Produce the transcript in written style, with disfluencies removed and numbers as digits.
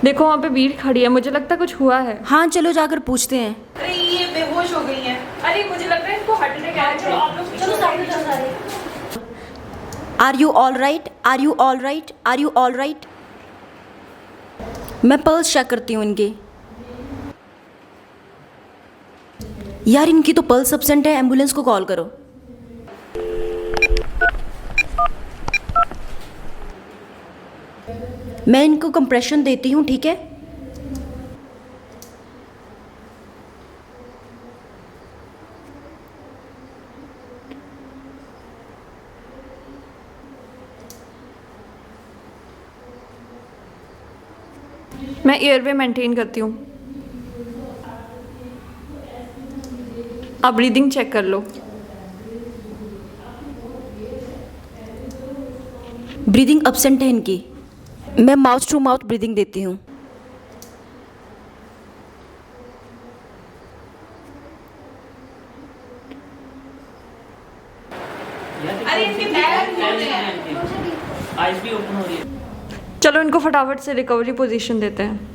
देखो वहाँ पे भीड़ खड़ी है, मुझे लगता है कुछ हुआ है। हाँ चलो जाकर पूछते हैं। अरे ये बेहोश हो गई हैं। अरे मुझे लग रहा है इनको हार्ट अटैक आया है। चलो आप लोग चलो साइड में चल रहे हैं। Are you all right? Are you all right? Are you all right? मैं पल्स चेक करती हूँ इनके। यार इनकी तो पल्स एब्सेंट है, एम्बुलेंस को कॉल करो। मैं इनको कंप्रेशन देती हूँ, ठीक है? मैं एयरवे मेंटेन करती हूँ, आप ब्रीदिंग चेक कर लो। ब्रीदिंग एब्सेंट है इनकी। मैं माउथ टू माउथ ब्रीदिंग देती हूँ। अरे इनके पैर खोलते हैं। आईज भी ओपन हो रही है। चलो इनको फटाफट से रिकवरी पोजीशन देते हैं।